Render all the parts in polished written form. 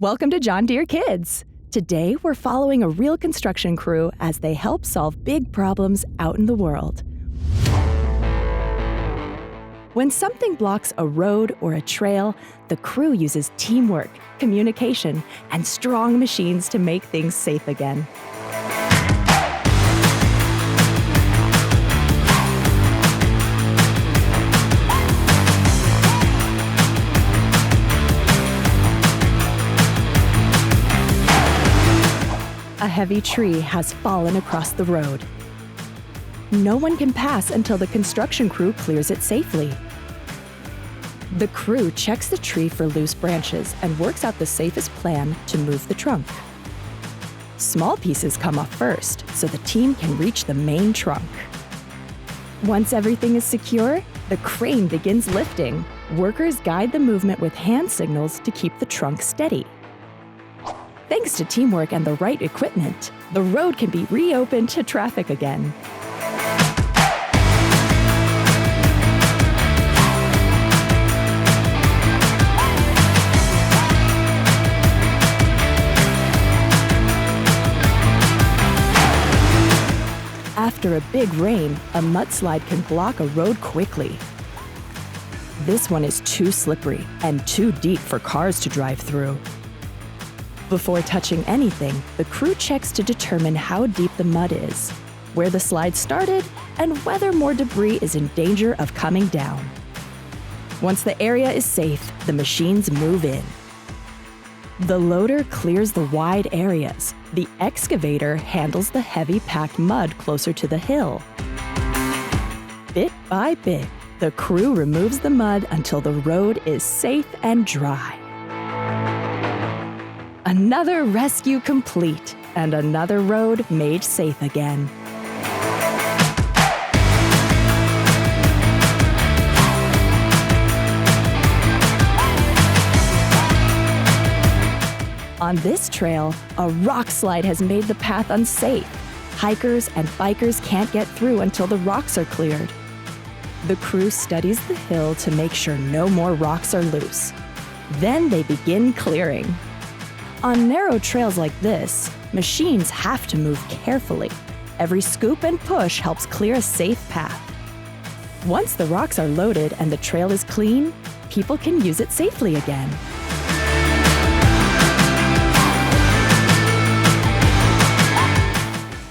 Welcome to John Deere Kids. Today, we're following a real construction crew as they help solve big problems out in the world. When something blocks a road or a trail, the crew uses teamwork, communication, and strong machines to make things safe again. A heavy tree has fallen across the road. No one can pass until the construction crew clears it safely. The crew checks the tree for loose branches and works out the safest plan to move the trunk. Small pieces come off first, so the team can reach the main trunk. Once everything is secure, the crane begins lifting. Workers guide the movement with hand signals to keep the trunk steady. Thanks to teamwork and the right equipment, the road can be reopened to traffic again. After a big rain, a mudslide can block a road quickly. This one is too slippery and too deep for cars to drive through. Before touching anything, the crew checks to determine how deep the mud is, where the slide started, and whether more debris is in danger of coming down. Once the area is safe, the machines move in. The loader clears the wide areas. The excavator handles the heavy packed mud closer to the hill. Bit by bit, the crew removes the mud until the road is safe and dry. Another rescue complete, and another road made safe again. On this trail, a rock slide has made the path unsafe. Hikers and bikers can't get through until the rocks are cleared. The crew studies the hill to make sure no more rocks are loose. Then they begin clearing. On narrow trails like this, machines have to move carefully. Every scoop and push helps clear a safe path. Once the rocks are loaded and the trail is clean, people can use it safely again.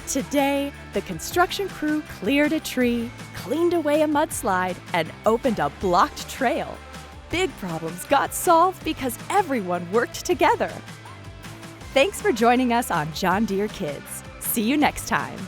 Today, the construction crew cleared a tree, cleaned away a mudslide, and opened a blocked trail. Big problems got solved because everyone worked together. Thanks for joining us on John Deere Kids. See you next time.